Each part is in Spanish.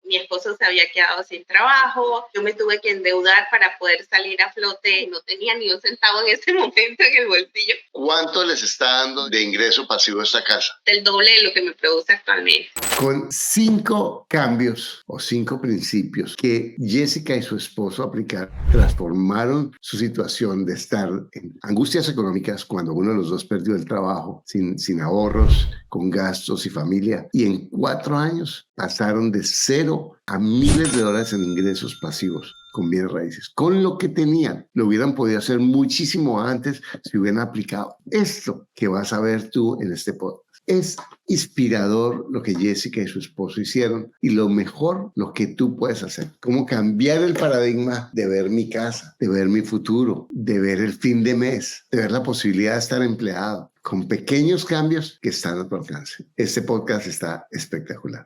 Mi esposo se había quedado sin trabajo, yo me tuve que endeudar para poder salir a flote, no tenía ni un centavo en ese momento en el bolsillo. ¿Cuánto les está dando de ingreso pasivo esta casa? El doble de lo que me produce actualmente. Con 5 cambios o 5 principios que Jessica y su esposo aplicaron, transformaron su situación de estar en angustias económicas cuando uno de los dos perdió el trabajo, sin ahorros, con gastos y familia. Y en 4 años pasaron de 0 a miles de dólares en ingresos pasivos con bienes raíces. Con lo que tenían, lo hubieran podido hacer muchísimo antes si hubieran aplicado esto que vas a ver tú en este podcast. Es inspirador lo que Jessica y su esposo hicieron y lo mejor, lo que tú puedes hacer. Cómo cambiar el paradigma de ver mi casa, de ver mi futuro, de ver el fin de mes, de ver la posibilidad de estar empleado, con pequeños cambios que están a tu alcance. Este podcast está espectacular.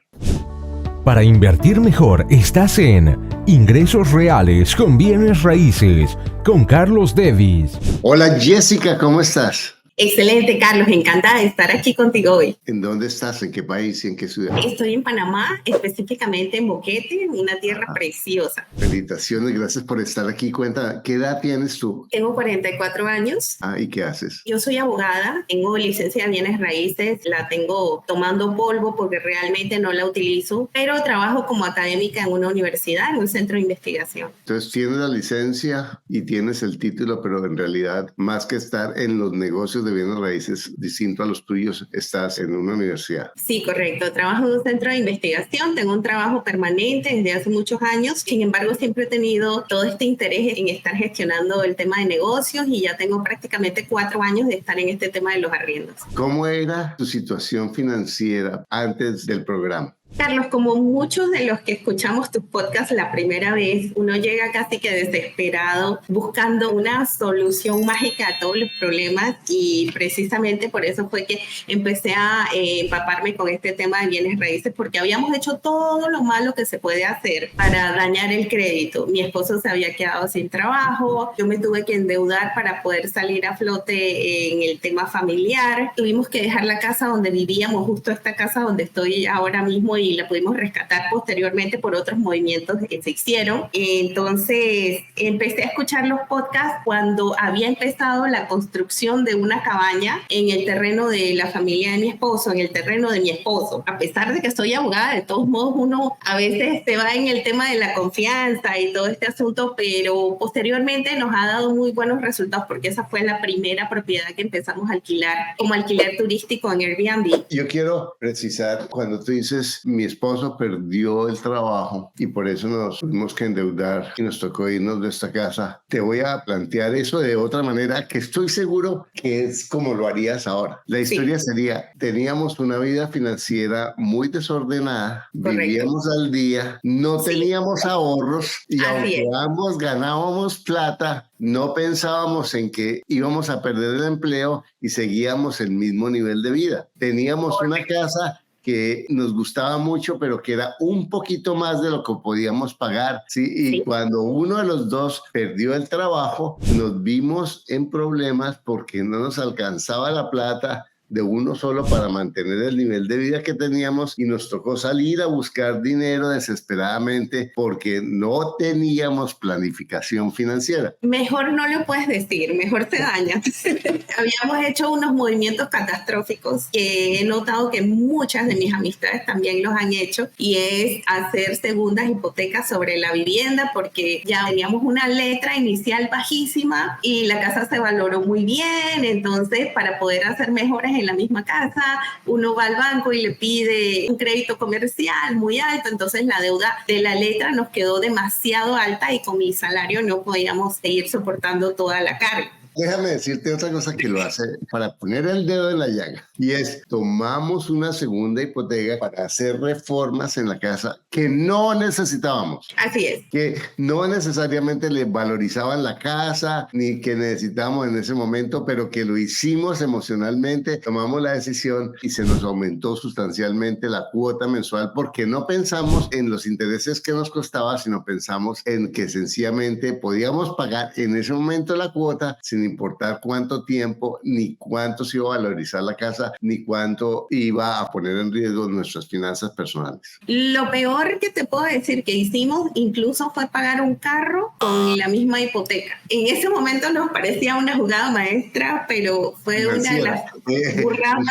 Para invertir mejor, estás en Ingresos Reales con Bienes Raíces con Carlos Davis. Hola Jessica, ¿cómo estás? Excelente, Carlos, encantada de estar aquí contigo hoy. ¿En dónde estás? ¿En qué país y en qué ciudad? Estoy en Panamá, específicamente en Boquete, una tierra preciosa. Felicitaciones, gracias por estar aquí. Cuenta, ¿qué edad tienes tú? Tengo 44 años. ¿Y qué haces? Yo soy abogada, tengo licencia de bienes raíces, la tengo tomando polvo porque realmente no la utilizo, pero trabajo como académica en una universidad, en un centro de investigación. Entonces tienes la licencia y tienes el título, pero en realidad, más que estar en los negocios de bienes raíces distinto a los tuyos, estás en una universidad. Sí, correcto. Trabajo en un centro de investigación, tengo un trabajo permanente desde hace muchos años. Sin embargo, siempre he tenido todo este interés en estar gestionando el tema de negocios y ya tengo prácticamente 4 años de estar en este tema de los arriendos. ¿Cómo era tu situación financiera antes del programa? Carlos, como muchos de los que escuchamos tus podcasts la primera vez, uno llega casi que desesperado buscando una solución mágica a todos los problemas y precisamente por eso fue que empecé a empaparme con este tema de bienes raíces porque habíamos hecho todo lo malo que se puede hacer para dañar el crédito. Mi esposo se había quedado sin trabajo, yo me tuve que endeudar para poder salir a flote en el tema familiar. Tuvimos que dejar la casa donde vivíamos, justo esta casa donde estoy ahora mismo y la pudimos rescatar posteriormente por otros movimientos que se hicieron. Entonces empecé a escuchar los podcasts cuando había empezado la construcción de una cabaña en el terreno de la familia de mi esposo, en el terreno de mi esposo. A pesar de que soy abogada, de todos modos uno a veces se va en el tema de la confianza y todo este asunto, pero posteriormente nos ha dado muy buenos resultados porque esa fue la primera propiedad que empezamos a alquilar como alquiler turístico en Airbnb. Yo quiero precisar, cuando tú dices mi esposo perdió el trabajo y por eso nos tuvimos que endeudar y nos tocó irnos de esta casa, te voy a plantear eso de otra manera que estoy seguro que es como lo harías ahora. La historia sería, teníamos una vida financiera muy desordenada, vivíamos al día, no teníamos ahorros y aunque ambos ganábamos plata, no pensábamos en que íbamos a perder el empleo y seguíamos el mismo nivel de vida. Teníamos una casa que nos gustaba mucho, pero que era un poquito más de lo que podíamos pagar, ¿sí? Y cuando uno de los dos perdió el trabajo, nos vimos en problemas porque no nos alcanzaba la plata de uno solo para mantener el nivel de vida que teníamos y nos tocó salir a buscar dinero desesperadamente porque no teníamos planificación financiera. Mejor no lo puedes decir, mejor te daña. Habíamos hecho unos movimientos catastróficos que he notado que muchas de mis amistades también los han hecho y es hacer segundas hipotecas sobre la vivienda porque ya teníamos una letra inicial bajísima y la casa se valoró muy bien, entonces para poder hacer mejoras en la misma casa, uno va al banco y le pide un crédito comercial muy alto, entonces la deuda de la letra nos quedó demasiado alta y con mi salario no podíamos seguir soportando toda la carga. Déjame decirte otra cosa que lo hace para poner el dedo en la llaga y es tomamos una segunda hipoteca para hacer reformas en la casa que no necesitábamos. Así es. Que no necesariamente le valorizaban la casa ni que necesitábamos en ese momento, pero que lo hicimos emocionalmente, tomamos la decisión y se nos aumentó sustancialmente la cuota mensual porque no pensamos en los intereses que nos costaba, sino pensamos en que sencillamente podíamos pagar en ese momento la cuota sin sin importar cuánto tiempo, ni cuánto se iba a valorizar la casa, ni cuánto iba a poner en riesgo nuestras finanzas personales. Lo peor que te puedo decir que hicimos incluso fue pagar un carro con la misma hipoteca. En ese momento nos parecía una jugada maestra, pero fue una de las burradas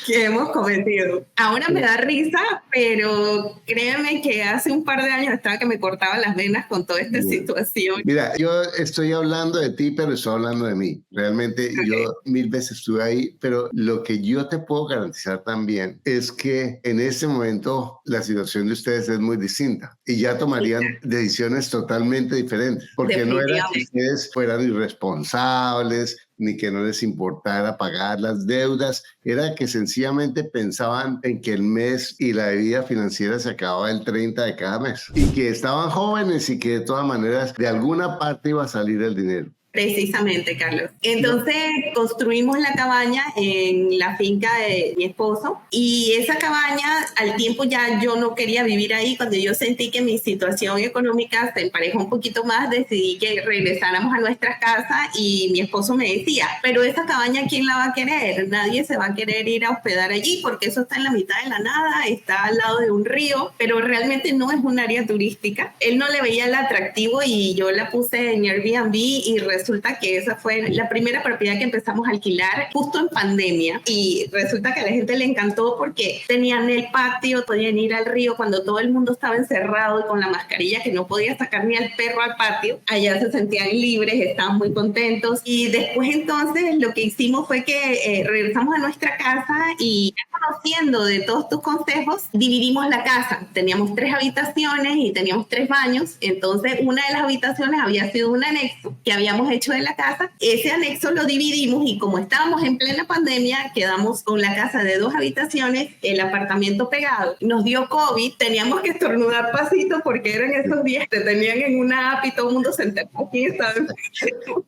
que hemos cometido. Ahora me da risa, pero créeme que hace un par de años estaba que me cortaba las venas con toda esta situación. Mira, yo estoy hablando de ti, pero estoy hablando de mí. Realmente yo 1000 veces estuve ahí, pero lo que yo te puedo garantizar también es que en este momento la situación de ustedes es muy distinta y ya tomarían decisiones totalmente diferentes, porque no era que ustedes fueran irresponsables ni que no les importara pagar las deudas, era que sencillamente pensaban en que el mes y la vida financiera se acababa el 30 de cada mes y que estaban jóvenes y que de todas maneras de alguna parte iba a salir el dinero. Precisamente, Carlos. Entonces construimos la cabaña en la finca de mi esposo y esa cabaña al tiempo ya yo no quería vivir ahí. Cuando yo sentí que mi situación económica se emparejó un poquito más, decidí que regresáramos a nuestra casa y mi esposo me decía, pero esa cabaña ¿quién la va a querer? Nadie se va a querer ir a hospedar allí porque eso está en la mitad de la nada, está al lado de un río, pero realmente no es un área turística. Él no le veía el atractivo y yo la puse en Airbnb y resulta que esa fue la primera propiedad que empezamos a alquilar justo en pandemia y resulta que a la gente le encantó porque tenían el patio, podían ir al río cuando todo el mundo estaba encerrado y con la mascarilla que no podía sacar ni al perro al patio. Allá se sentían libres, estaban muy contentos y después entonces lo que hicimos fue que regresamos a nuestra casa y conociendo de todos tus consejos, dividimos la casa. Teníamos 3 habitaciones y teníamos 3 baños. Entonces, una de las habitaciones había sido un anexo que habíamos hecho de la casa. Ese anexo lo dividimos y como estábamos en plena pandemia, quedamos con la casa de 2 habitaciones, el apartamento pegado. Nos dio COVID, teníamos que estornudar pasito porque eran esos días que te tenían en una app y todo el mundo se enteró aquí, ¿sabes?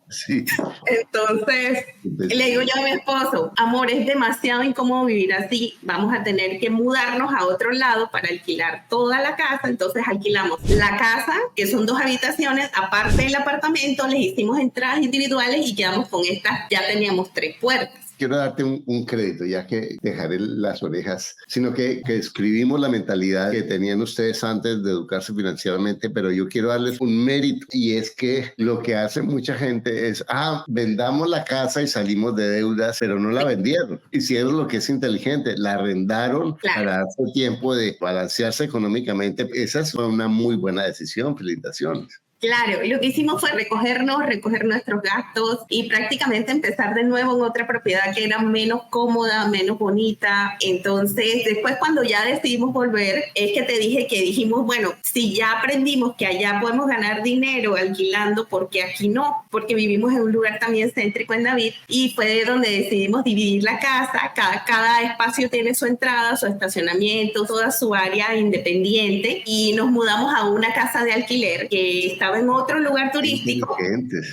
Sí. Entonces, le digo yo a mi esposo, amor, es demasiado incómodo vivir así, vamos a tener que mudarnos a otro lado para alquilar toda la casa. Entonces alquilamos la casa, que son 2 habitaciones, aparte del apartamento, les hicimos entradas individuales y quedamos con estas, ya teníamos 3 puertas. Quiero darte un crédito, ya que dejaré las orejas, sino que escribimos la mentalidad que tenían ustedes antes de educarse financieramente, pero yo quiero darles un mérito y es que lo que hace mucha gente es, vendamos la casa y salimos de deudas, pero no la vendieron. Hicieron lo que es inteligente, la arrendaron para darse tiempo de balancearse económicamente. Esa fue una muy buena decisión, felicitaciones. Claro, lo que hicimos fue recoger nuestros gastos y prácticamente empezar de nuevo en otra propiedad que era menos cómoda, menos bonita. Entonces, después cuando ya decidimos volver, es que te dije que dijimos, bueno, si ya aprendimos que allá podemos ganar dinero alquilando, ¿por qué aquí no? Porque vivimos en un lugar también céntrico en David y fue de donde decidimos dividir la casa. Cada espacio tiene su entrada, su estacionamiento, toda su área independiente y nos mudamos a una casa de alquiler que está en otro lugar turístico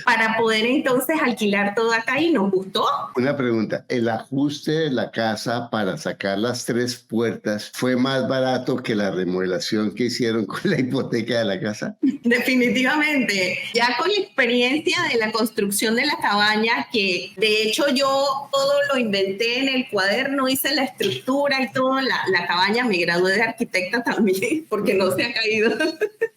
para poder entonces alquilar todo acá y nos gustó. Una pregunta, ¿el ajuste de la casa para sacar las 3 puertas fue más barato que la remodelación que hicieron con la hipoteca de la casa? Definitivamente, ya con la experiencia de la construcción de la cabaña, que de hecho yo todo lo inventé en el cuaderno, hice la estructura y todo, la cabaña, me gradué de arquitecta también porque no se ha caído.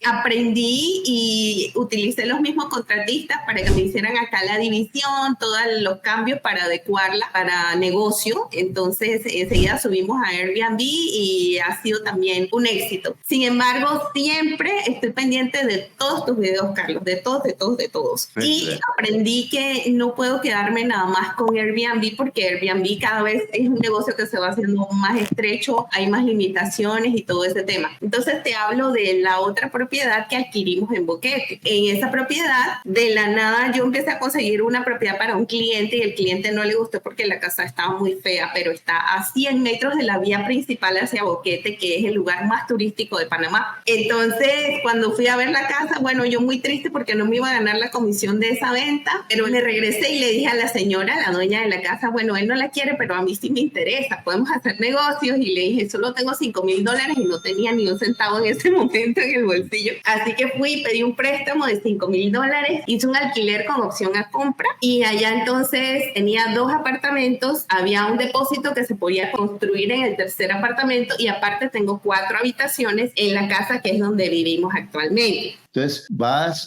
Aprendí y utilicé los mismos contratistas para que me hicieran acá la división, todos los cambios para adecuarla para negocio. Entonces enseguida subimos a Airbnb y ha sido también un éxito. Sin embargo, siempre estoy pendiente de todos tus videos, Carlos, de todos. Y aprendí que no puedo quedarme nada más con Airbnb porque Airbnb cada vez es un negocio que se va haciendo más estrecho, hay más limitaciones y todo ese tema. Entonces te hablo de la otra propiedad que adquirimos en Boquete. En esa propiedad, de la nada, yo empecé a conseguir una propiedad para un cliente y el cliente no le gustó porque la casa estaba muy fea, pero está a 100 metros de la vía principal hacia Boquete, que es el lugar más turístico de Panamá. Entonces, cuando fui a ver la casa, bueno, yo muy triste porque no me iba a ganar la comisión de esa venta, pero me regresé y le dije a la señora, la dueña de la casa, bueno, él no la quiere, pero a mí sí me interesa, podemos hacer negocios. Y le dije, solo tengo $5,000 y no tenía ni un centavo en ese momento en el bolsillo. bolsillo. Así que fui, pedí un préstamo de $5,000, hice un alquiler con opción a compra y allá entonces tenía 2 apartamentos, había un depósito que se podía construir en el tercer apartamento y aparte tengo 4 habitaciones en la casa que es donde vivimos actualmente. Entonces,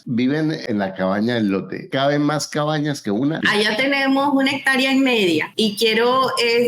viven en la cabaña del lote. ¿Caben más cabañas que una? Allá tenemos 1,5 hectáreas y quiero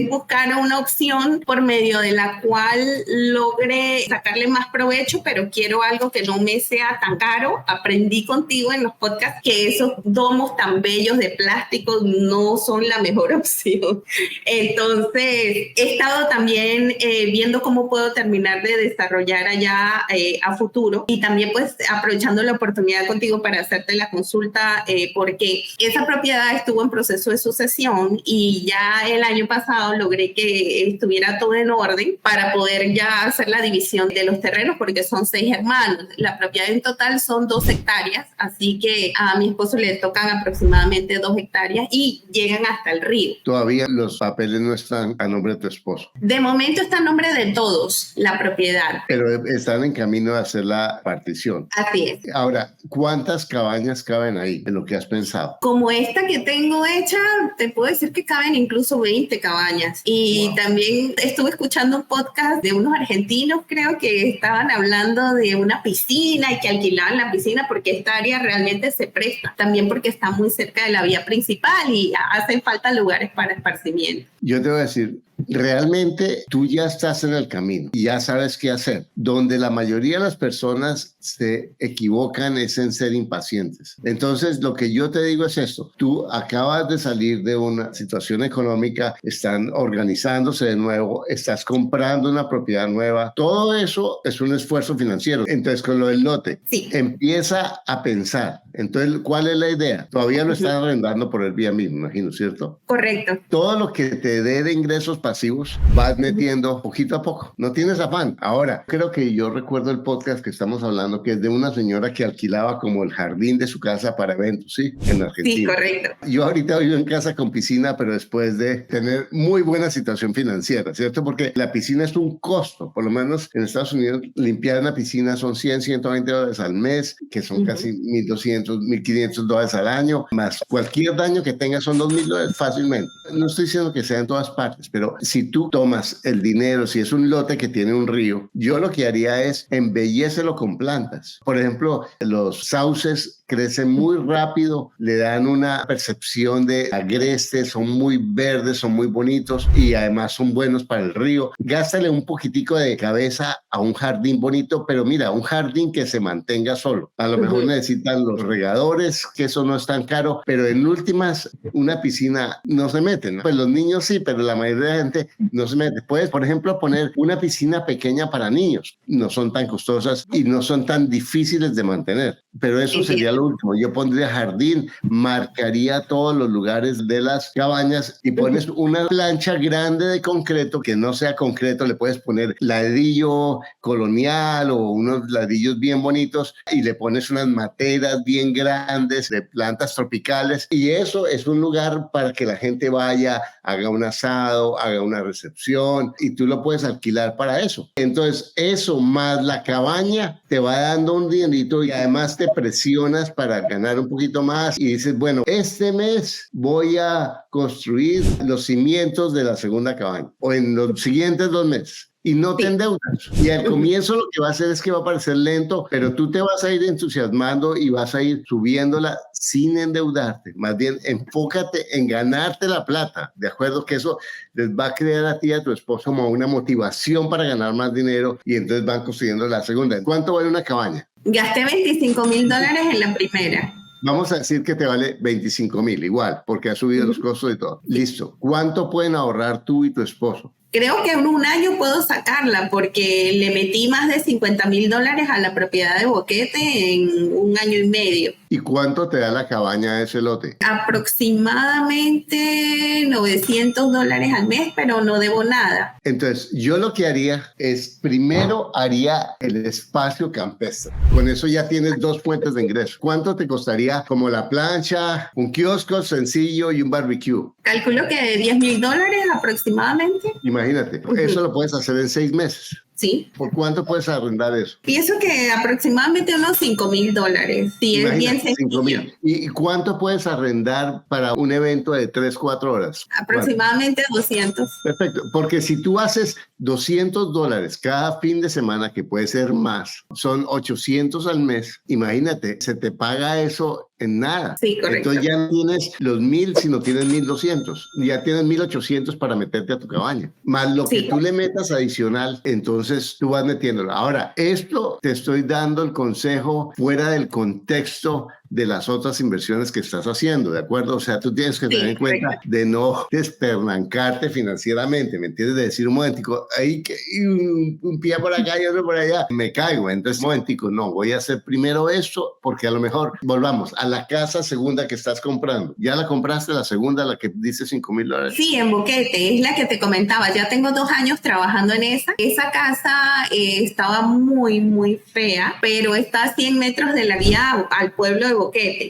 buscar una opción por medio de la cual logre sacarle más provecho, pero quiero algo que no me sea tan caro. Aprendí contigo en los podcasts que esos domos tan bellos de plástico no son la mejor opción. Entonces, he estado también viendo cómo puedo terminar de desarrollar allá a futuro y también pues aprovechando la oportunidad contigo para hacerte la consulta porque esa propiedad estuvo en proceso de sucesión y ya el año pasado logré que estuviera todo en orden para poder ya hacer la división de los terrenos porque son 6 hermanos. La propiedad en total son 2 hectáreas, así que a mi esposo le tocan aproximadamente 2 hectáreas y llegan hasta el río. Todavía los papeles no están a nombre de tu esposo. De momento está a nombre de todos la propiedad. Pero están en camino de hacer la partición. Así es. Ahora, ¿cuántas cabañas caben ahí en lo que has pensado? Como esta que tengo hecha, te puedo decir que caben incluso 20 cabañas. Y wow. También estuve escuchando un podcast de unos argentinos, creo que estaban hablando de una piscina y que alquilaban la piscina porque esta área realmente se presta. También porque está muy cerca de la vía principal y hacen falta lugares para esparcimiento. Yo te voy a decir, realmente tú ya estás en el camino y ya sabes qué hacer. Donde la mayoría de las personas se equivocan es en ser impacientes. Entonces, lo que yo te digo es esto. Tú acabas de salir de una situación económica, están organizándose de nuevo, estás comprando una propiedad nueva. Todo eso es un esfuerzo financiero. Entonces, con lo del lote, sí. Empieza a pensar. Entonces, ¿cuál es la idea? Todavía lo están arrendando por Airbnb, me imagino, ¿cierto? Correcto. Todo lo que te dé de ingresos pasivos vas metiendo poquito a poco. No tienes afán. Ahora, creo que yo recuerdo el podcast que estamos hablando que es de una señora que alquilaba como el jardín de su casa para eventos, ¿sí? En Argentina. Sí, correcto. Yo ahorita vivo en casa con piscina, pero después de tener muy buena situación financiera, ¿cierto? Porque la piscina es un costo. Por lo menos en Estados Unidos limpiar una piscina son $100-120 al mes, que son casi $1,200-1,500 al año, más cualquier daño que tenga son $2,000 fácilmente. No estoy diciendo que sea en todas partes, pero si tú tomas el dinero, si es un lote que tiene un río, yo lo que haría es embellécelo con plantas. Por ejemplo, los sauces crecen muy rápido, le dan una percepción de agreste, son muy verdes, son muy bonitos y además son buenos para el río. Gástale un poquitico de cabeza a un jardín bonito, pero mira, un jardín que se mantenga solo. A lo mejor necesitan los regadores, que eso no es tan caro, pero en últimas, una piscina no se mete, ¿no? Pues los niños sí, pero la mayoría de la gente no se mete. Puedes, por ejemplo, poner una piscina pequeña para niños. No son tan costosas y no son tan difíciles de mantener, pero eso sería lo último. Yo pondría jardín, marcaría todos los lugares de las cabañas y pones una plancha grande de concreto, que no sea concreto, le puedes poner ladrillo colonial o unos ladrillos bien bonitos y le pones unas materas bien grandes de plantas tropicales y eso es un lugar para que la gente vaya, haga un asado, haga una recepción y tú lo puedes alquilar para eso. Entonces eso más la cabaña te va dando un dinerito y además te presionas para ganar un poquito más y dices, bueno, este mes voy a construir los cimientos de la segunda cabaña o en los siguientes 2 meses. Y no te endeudas. Y al comienzo lo que va a hacer es que va a parecer lento, pero tú te vas a ir entusiasmando y vas a ir subiéndola sin endeudarte. Más bien, enfócate en ganarte la plata, ¿de acuerdo? Que eso les va a crear a ti y a tu esposo como una motivación para ganar más dinero y entonces van construyendo la segunda. ¿Cuánto vale una cabaña? Gasté $25,000 en la primera. Vamos a decir que te vale 25,000, igual, porque ha subido los costos y todo. Listo. ¿Cuánto pueden ahorrar tú y tu esposo? Creo que en un año puedo sacarla porque le metí más de $50,000 a la propiedad de Boquete en 1 año y medio. ¿Y cuánto te da la cabaña de ese lote? Aproximadamente $900 al mes, pero no debo nada. Entonces, yo lo que haría es, primero haría el espacio campestre. Con eso ya tienes 2 fuentes de ingreso. ¿Cuánto te costaría como la plancha, un kiosco sencillo y un barbecue? Calculo que $10,000 aproximadamente. Imagínate, eso lo puedes hacer en 6 meses. Sí. ¿Por cuánto puedes arrendar eso? Pienso que aproximadamente unos $5,000. Sí, es bien Imagínate, sencillo. 5,000. ¿Y cuánto puedes arrendar para un evento de 3, 4 horas? Aproximadamente 200. Perfecto, porque si tú haces $200 cada fin de semana, que puede ser más, son 800 al mes, imagínate, se te paga eso en nada. Sí, correcto. Entonces ya no tienes los 1,000, sino tienes 1,200. Ya tienes 1,800 para meterte a tu cabaña. Más lo que tú le metas adicional, entonces tú vas metiéndolo. Ahora, esto te estoy dando el consejo fuera del contexto de las otras inversiones que estás haciendo, ¿de acuerdo? O sea, tú tienes que tener en cuenta de no despernancarte financieramente, ¿me entiendes? De decir un momentico, ahí que un pie por acá y otro por allá, me caigo. Entonces, un momentico, no, voy a hacer primero esto, porque a lo mejor, volvamos, a la casa segunda que estás comprando. ¿Ya la compraste la segunda, la que dice $5,000? Sí, en Boquete, es la que te comentaba. Ya tengo 2 años trabajando en esa. Esa casa estaba muy, muy fea, pero está a 100 metros de la vía al pueblo de Boquete.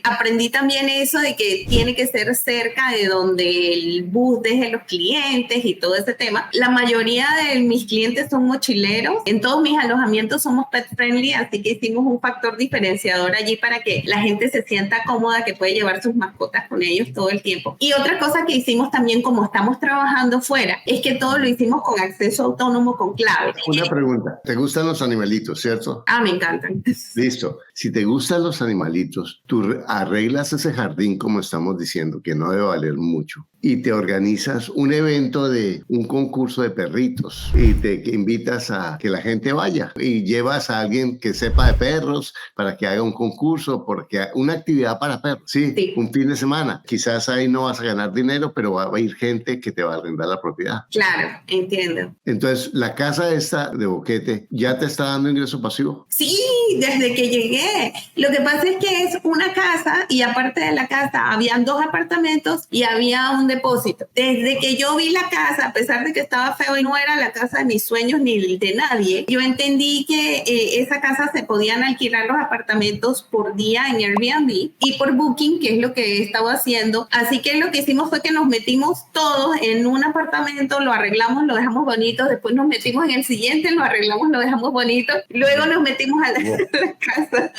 Aprendí también eso de que tiene que ser cerca de donde el bus deje los clientes y todo ese tema. La mayoría de mis clientes son mochileros. En todos mis alojamientos somos pet friendly, así que hicimos un factor diferenciador allí para que la gente se sienta cómoda, que puede llevar sus mascotas con ellos todo el tiempo. Y otra cosa que hicimos también, como estamos trabajando fuera, es que todo lo hicimos con acceso autónomo con clave. Una pregunta, ¿te gustan los animalitos, cierto? Ah, me encantan. Listo. Si te gustan los animalitos, tú arreglas ese jardín, como estamos diciendo, que no debe valer mucho, y te organizas un evento de un concurso de perritos y te invitas a que la gente vaya y llevas a alguien que sepa de perros para que haga un concurso, porque una actividad para perros, sí, un fin de semana. Quizás ahí no vas a ganar dinero, pero va a ir gente que te va a arrendar la propiedad. Claro, entiendo. Entonces, la casa esta de Boquete, ¿ya te está dando ingreso pasivo? Sí, desde que llegué. Lo que pasa es que es una casa y aparte de la casa habían 2 apartamentos y había un depósito. Desde que yo vi la casa, a pesar de que estaba feo y no era la casa de mis sueños ni de nadie, yo entendí que esa casa se podían alquilar los apartamentos por día en Airbnb y por Booking, que es lo que he estado haciendo. Así que lo que hicimos fue que nos metimos todos en un apartamento, lo arreglamos, lo dejamos bonito, después nos metimos en el siguiente, lo arreglamos, lo dejamos bonito, luego nos metimos a la casa.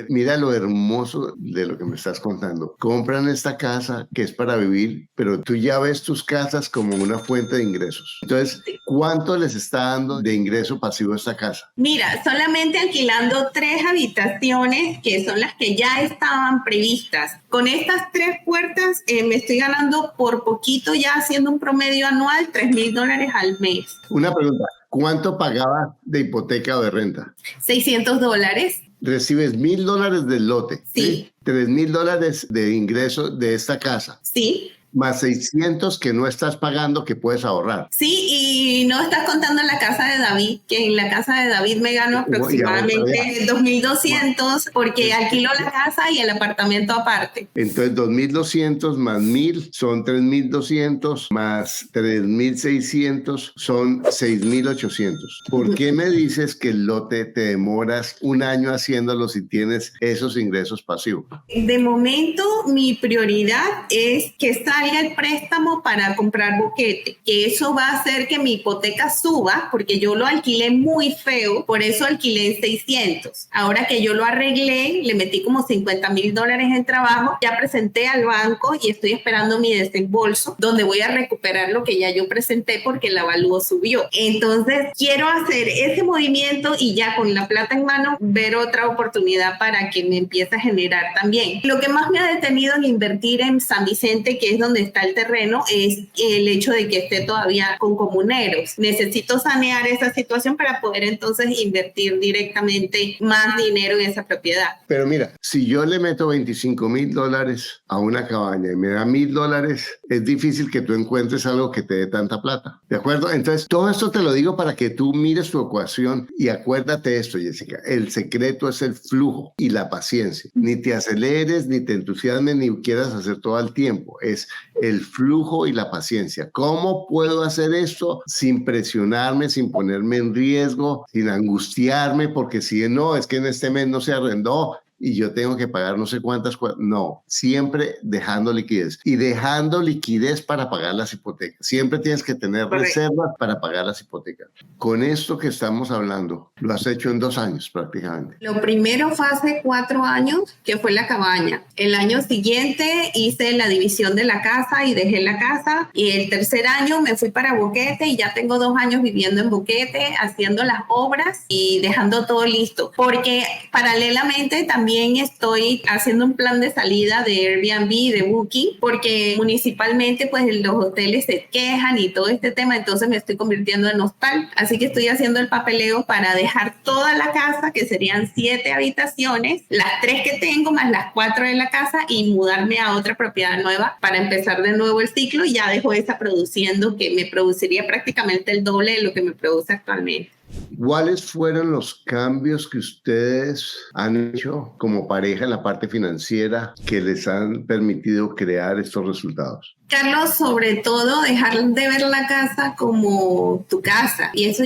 Mira lo hermoso de lo que me estás contando. Compran esta casa que es para vivir, pero tú ya ves tus casas como una fuente de ingresos. Entonces, ¿cuánto les está dando de ingreso pasivo esta casa? Mira, solamente alquilando 3 habitaciones, que son las que ya estaban previstas. Con estas 3 puertas me estoy ganando por poquito, ya haciendo un promedio anual, $3,000 al mes. Una pregunta, ¿cuánto pagabas de hipoteca o de renta? $600. Recibes $1,000 del lote. Sí. $3,000 de ingreso de esta casa. Sí. Más 600 que no estás pagando, que puedes ahorrar. Sí, y no estás contando la casa de David, que en la casa de David me gano aproximadamente 2,200 porque alquilo la casa y el apartamento aparte. Entonces 2,200 más 1,000 son 3,200 más 3,600 son 6,800. ¿Por qué me dices que el lote te demoras un año haciéndolo si tienes esos ingresos pasivos? De momento, mi prioridad es que salga el préstamo para comprar Boquete, que eso va a hacer que mi hipoteca suba, porque yo lo alquilé muy feo, por eso alquilé en 600. Ahora que yo lo arreglé, le metí como $50,000 en trabajo, ya presenté al banco y estoy esperando mi desembolso, donde voy a recuperar lo que ya yo presenté porque el avalúo subió. Entonces, quiero hacer ese movimiento y ya con la plata en mano, ver otra oportunidad para que me empiece a generar también. Lo que más me ha detenido en invertir en San Vicente, que es donde está el terreno, es el hecho de que esté todavía con comuneros. Necesito sanear esa situación para poder entonces invertir directamente más dinero en esa propiedad. Pero mira, si yo le meto $25,000 a una cabaña y me da $1,000, es difícil que tú encuentres algo que te dé tanta plata. ¿De acuerdo? Entonces, todo esto te lo digo para que tú mires tu ecuación y acuérdate esto, Jessica. El secreto es el flujo y la paciencia. Ni te aceleres, ni te entusiasmes, ni quieras hacer todo el tiempo. Es el flujo y la paciencia. ¿Cómo puedo hacer esto sin presionarme, sin ponerme en riesgo, sin angustiarme? Porque si no, es que en este mes no se arrendó y yo tengo que pagar no sé cuántas. No, siempre dejando liquidez. Y dejando liquidez para pagar las hipotecas. Siempre tienes que tener reservas para pagar las hipotecas. Con esto que estamos hablando, lo has hecho en 2 años prácticamente. Lo primero fue hace 4 años, que fue la cabaña. El año siguiente hice la división de la casa y dejé la casa. Y el tercer año me fui para Boquete y ya tengo 2 años viviendo en Boquete, haciendo las obras y dejando todo listo. Porque paralelamente también estoy haciendo un plan de salida de Airbnb y de Booking, porque municipalmente pues los hoteles se quejan y todo este tema, entonces me estoy convirtiendo en hostal. Así que estoy haciendo el papeleo para dejar toda la casa, que serían 7 habitaciones, las 3 que tengo más las 4 de la casa, y mudarme a otra propiedad nueva para empezar de nuevo el ciclo, y ya dejo esa produciendo, que me produciría prácticamente el doble de lo que me produce actualmente. ¿Cuáles fueron los cambios que ustedes han hecho como pareja en la parte financiera que les han permitido crear estos resultados? Carlos, sobre todo dejar de ver la casa como tu casa, y eso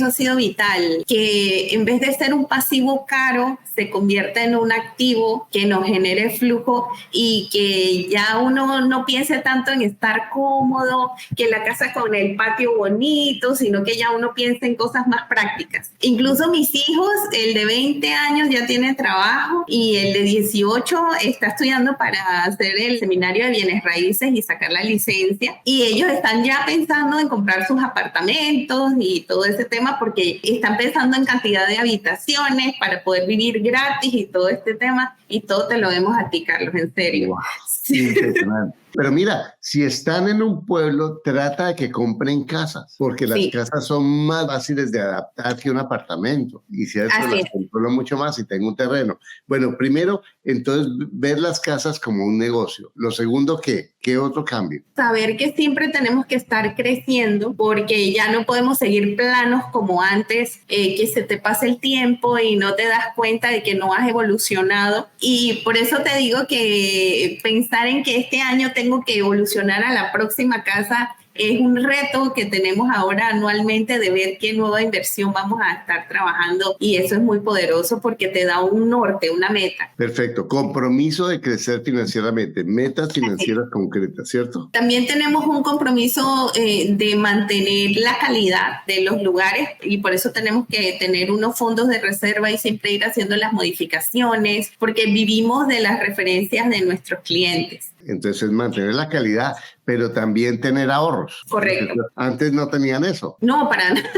ha sido vital, que en vez de ser un pasivo caro se convierta en un activo que nos genere flujo y que ya uno no piense tanto en estar cómodo, que la casa con el patio bonito, sino que ya uno piense en cosas más prácticas. Incluso mis hijos, el de 20 años ya tiene trabajo y el de 18 está estudiando para hacer el seminario de bienes raíces y sacar la licencia, y ellos están ya pensando en comprar sus apartamentos y todo ese tema, porque están pensando en cantidad de habitaciones para poder vivir gratis y todo este tema, y todo te lo vemos a ti, Carlos, en serio. Wow, sí. impresionante. Pero mira, si están en un pueblo, trata de que compren casas, porque las casas son más fáciles de adaptar que un apartamento. Y si eso las controlo mucho más y tengo un terreno. Bueno, primero, entonces, ver las casas como un negocio. Lo segundo, ¿qué otro cambio? Saber que siempre tenemos que estar creciendo, porque ya no podemos seguir planos como antes, que se te pase el tiempo y no te das cuenta de que no has evolucionado. Y por eso te digo que pensar en que este año tengo que evolucionar a la próxima casa es un reto que tenemos ahora anualmente, de ver qué nueva inversión vamos a estar trabajando, y eso es muy poderoso porque te da un norte, una meta. Perfecto. Compromiso de crecer financieramente, metas financieras concretas, ¿cierto? También tenemos un compromiso de mantener la calidad de los lugares, y por eso tenemos que tener unos fondos de reserva y siempre ir haciendo las modificaciones, porque vivimos de las referencias de nuestros clientes. Entonces, mantener la calidad, pero también tener ahorros. Correcto. Antes no tenían eso. No, para nada.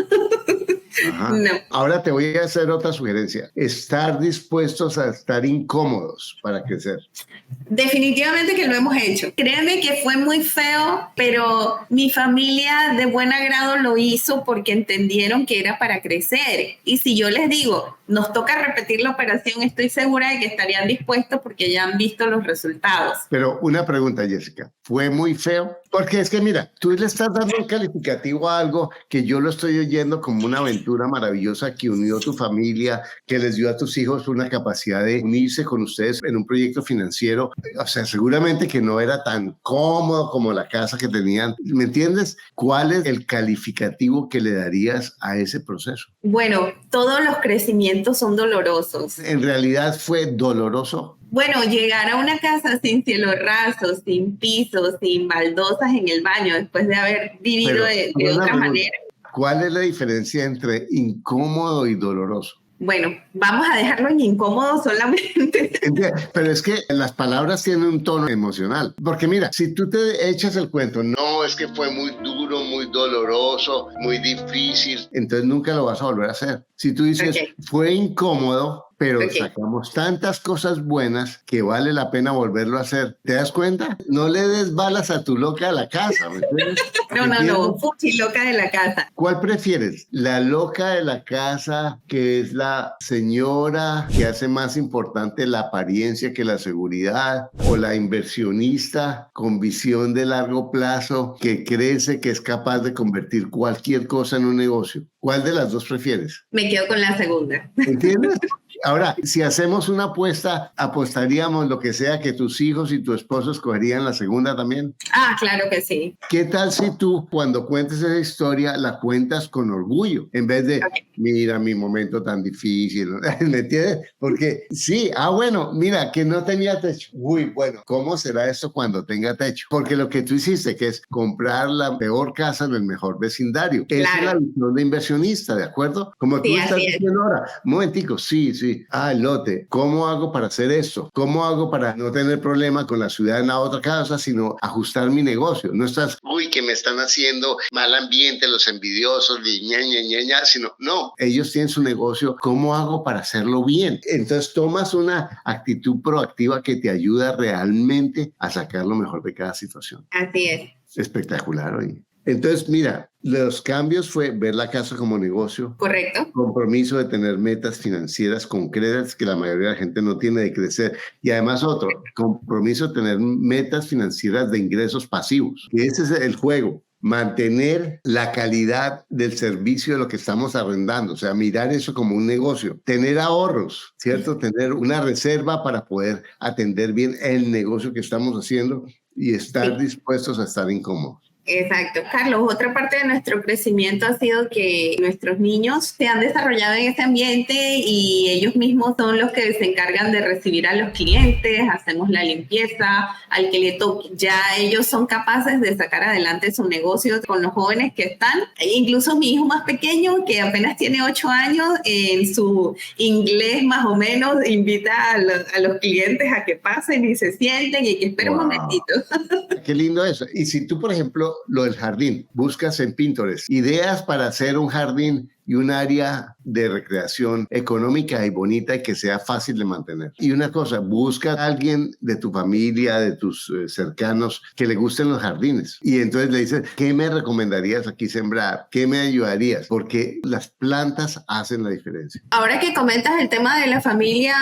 No. Ahora te voy a hacer otra sugerencia. Estar dispuestos a estar incómodos para crecer. Definitivamente que lo hemos hecho. Créeme que fue muy feo, pero mi familia de buen agrado lo hizo porque entendieron que era para crecer. Y si yo les digo, nos toca repetir la operación, estoy segura de que estarían dispuestos porque ya han visto los resultados. Pero una pregunta, Jessica, ¿fue muy feo? Porque es que mira, tú le estás dando un calificativo a algo que yo lo estoy oyendo como una aventura maravillosa que unió a tu familia, que les dio a tus hijos una capacidad de unirse con ustedes en un proyecto financiero. O sea, seguramente que no era tan cómodo como la casa que tenían. ¿Me entiendes? ¿Cuál es el calificativo que le darías a ese proceso? Bueno, todos los crecimientos son dolorosos. ¿En realidad fue doloroso? Bueno, llegar a una casa sin cielo raso, sin piso, sin baldosas en el baño, después de haber vivido de otra manera. ¿Cuál es la diferencia entre incómodo y doloroso? Bueno, vamos a dejarlo en incómodo solamente. Pero es que las palabras tienen un tono emocional. Porque mira, si tú te echas el cuento, no, es que fue muy duro, muy doloroso, muy difícil, entonces nunca lo vas a volver a hacer. Si tú dices, fue incómodo, pero sacamos tantas cosas buenas que vale la pena volverlo a hacer. ¿Te das cuenta? No le des balas a tu loca de la casa. ¿Me entiendes? No, fuchi loca de la casa. ¿Cuál prefieres? ¿La loca de la casa, que es la señora que hace más importante la apariencia que la seguridad? ¿O la inversionista con visión de largo plazo que crece, que es capaz de convertir cualquier cosa en un negocio? ¿Cuál de las dos prefieres? Me quedo con la segunda. ¿Entiendes? Ahora, si hacemos una apuesta, apostaríamos lo que sea que tus hijos y tu esposo escogerían la segunda también. Ah, claro que sí. ¿Qué tal si tú, cuando cuentes esa historia, la cuentas con orgullo? En vez de, mira mi momento tan difícil, ¿me entiendes? Porque sí, bueno, mira, que no tenía techo. Uy, bueno, ¿cómo será esto cuando tenga techo? Porque lo que tú hiciste, que es comprar la peor casa en el mejor vecindario. Esa es la visión de inversionista, ¿de acuerdo? Como tú estás diciendo ahora, un momentico, sí, el lote, ¿cómo hago para hacer esto? ¿Cómo hago para no tener problema con la ciudad en la otra casa, sino ajustar mi negocio? No estás, que me están haciendo mal ambiente, los envidiosos, sino, no, ellos tienen su negocio, ¿cómo hago para hacerlo bien? Entonces tomas una actitud proactiva que te ayuda realmente a sacar lo mejor de cada situación. Así es. Espectacular, oye. Entonces, mira, los cambios fue ver la casa como negocio. Correcto. Compromiso de tener metas financieras concretas que la mayoría de la gente no tiene de crecer. Y además otro, compromiso de tener metas financieras de ingresos pasivos. Ese es el juego. Mantener la calidad del servicio de lo que estamos arrendando, o sea, mirar eso como un negocio, tener ahorros, ¿cierto? Tener una reserva para poder atender bien el negocio que estamos haciendo y estar dispuestos a estar incómodos. Exacto. Carlos, otra parte de nuestro crecimiento ha sido que nuestros niños se han desarrollado en ese ambiente y ellos mismos son los que se encargan de recibir a los clientes, hacemos la limpieza, al que le toque. Ya ellos son capaces de sacar adelante su negocio con los jóvenes que están. Incluso mi hijo más pequeño, que apenas tiene 8 años, en su inglés más o menos, invita a los clientes a que pasen y se sienten y que esperen un momentito. Qué lindo eso. Y si tú, por ejemplo, lo del jardín, buscas en Pinterest ideas para hacer un jardín y un área de recreación económica y bonita y que sea fácil de mantener. Y una cosa, busca a alguien de tu familia, de tus cercanos, que le gusten los jardines. Y entonces le dices, ¿qué me recomendarías aquí sembrar? ¿Qué me ayudarías? Porque las plantas hacen la diferencia. Ahora que comentas el tema de la familia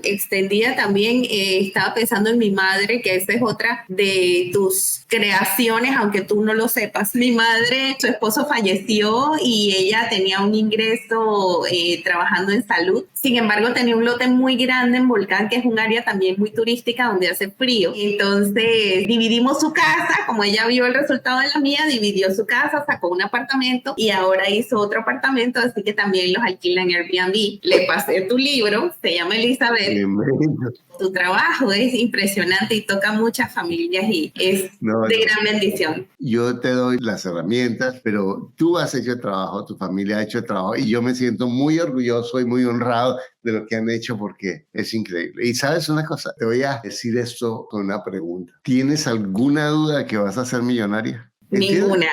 extendida también, estaba pensando en mi madre, que esa es otra de tus creaciones, aunque tú no lo sepas. Mi madre, su esposo falleció y ella tenía un ingreso trabajando en salud. Sin embargo, tenía un lote muy grande en Volcán, que es un área también muy turística donde hace frío. Entonces, dividimos su casa, como ella vio el resultado de la mía, dividió su casa, sacó un apartamento y ahora hizo otro apartamento, así que también los alquila en Airbnb. Le pasé tu libro, se llama Elizabeth. Tu trabajo es impresionante y toca muchas familias y es de gran bendición. Yo te doy las herramientas, pero tú has hecho el trabajo, tu familia ha hecho el trabajo y yo me siento muy orgulloso y muy honrado de lo que han hecho porque es increíble. Y sabes una cosa, te voy a decir esto con una pregunta. ¿Tienes alguna duda de que vas a ser millonaria? ¿Entiendes? Ninguna.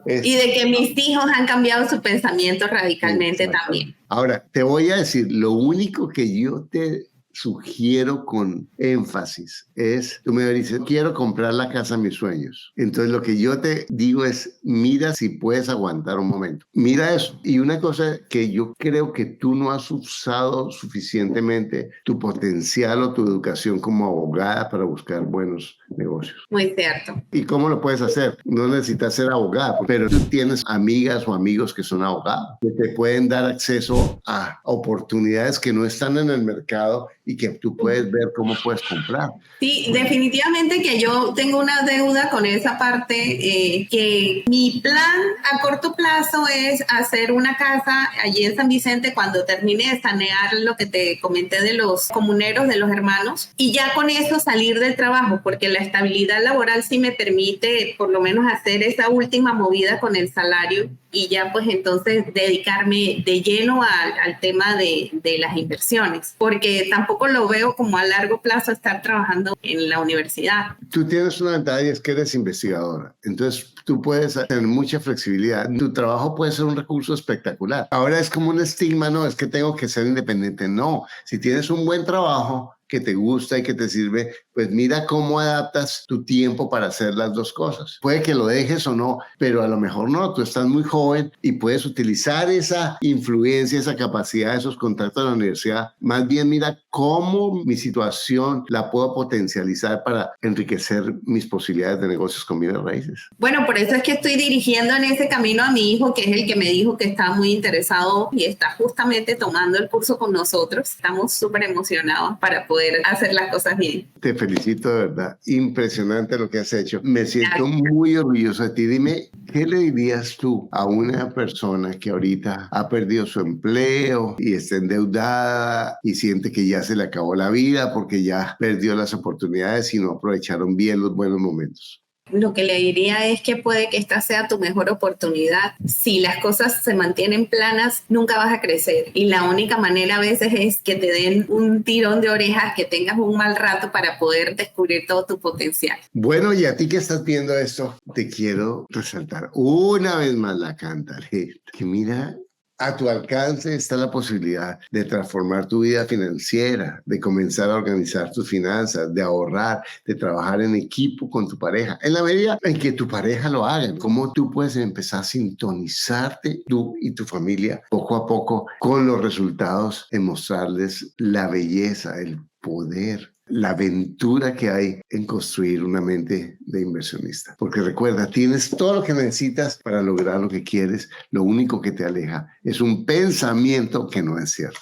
Y de que mis hijos han cambiado su pensamiento radicalmente también. Ahora, te voy a decir, lo único que yo te sugiero con énfasis es, tú me dices, quiero comprar la casa de mis sueños. Entonces lo que yo te digo es, mira si puedes aguantar un momento. Mira eso. Y una cosa que yo creo que tú no has usado suficientemente tu potencial o tu educación como abogada para buscar buenos negocios. Muy cierto. ¿Y cómo lo puedes hacer? No necesitas ser abogada, pero tú tienes amigas o amigos que son abogados, que te pueden dar acceso a oportunidades que no están en el mercado y que tú puedes ver cómo puedes comprar. Sí, definitivamente que yo tengo una deuda con esa parte, que mi plan a corto plazo es hacer una casa allí en San Vicente cuando termine de sanear lo que te comenté de los comuneros, de los hermanos, y ya con eso salir del trabajo, porque la estabilidad laboral sí me permite por lo menos hacer esa última movida con el salario y ya pues entonces dedicarme de lleno al tema de las inversiones, porque tampoco lo veo como a largo plazo estar trabajando en la universidad. Tú tienes una ventaja y es que eres investigadora, entonces tú puedes tener mucha flexibilidad, tu trabajo puede ser un recurso espectacular. Ahora es como un estigma, no, es que tengo que ser independiente, no, si tienes un buen trabajo que te gusta y que te sirve, pues mira cómo adaptas tu tiempo para hacer las dos cosas. Puede que lo dejes o no, pero a lo mejor no, tú estás muy joven y puedes utilizar esa influencia, esa capacidad, esos contactos de la universidad. Más bien mira cómo mi situación la puedo potencializar para enriquecer mis posibilidades de negocios con bienes raíces. Bueno, por eso es que estoy dirigiendo en ese camino a mi hijo, que es el que me dijo que está muy interesado y está justamente tomando el curso con nosotros. Estamos súper emocionados para poder poder hacer las cosas bien. Te felicito, de verdad. Impresionante lo que has hecho. Me siento muy orgulloso de ti. Dime, ¿qué le dirías tú a una persona que ahorita ha perdido su empleo y está endeudada y siente que ya se le acabó la vida porque ya perdió las oportunidades y no aprovecharon bien los buenos momentos? Lo que le diría es que puede que esta sea tu mejor oportunidad. Si las cosas se mantienen planas, nunca vas a crecer. Y la única manera a veces es que te den un tirón de orejas, que tengas un mal rato para poder descubrir todo tu potencial. Bueno, y a ti que estás viendo esto, te quiero resaltar una vez más la cantaleta. Que mira, a tu alcance está la posibilidad de transformar tu vida financiera, de comenzar a organizar tus finanzas, de ahorrar, de trabajar en equipo con tu pareja. En la medida en que tu pareja lo haga, cómo tú puedes empezar a sintonizarte tú y tu familia poco a poco con los resultados en mostrarles la belleza, el poder, la aventura que hay en construir una mente de inversionista. Porque recuerda, tienes todo lo que necesitas para lograr lo que quieres. Lo único que te aleja es un pensamiento que no es cierto.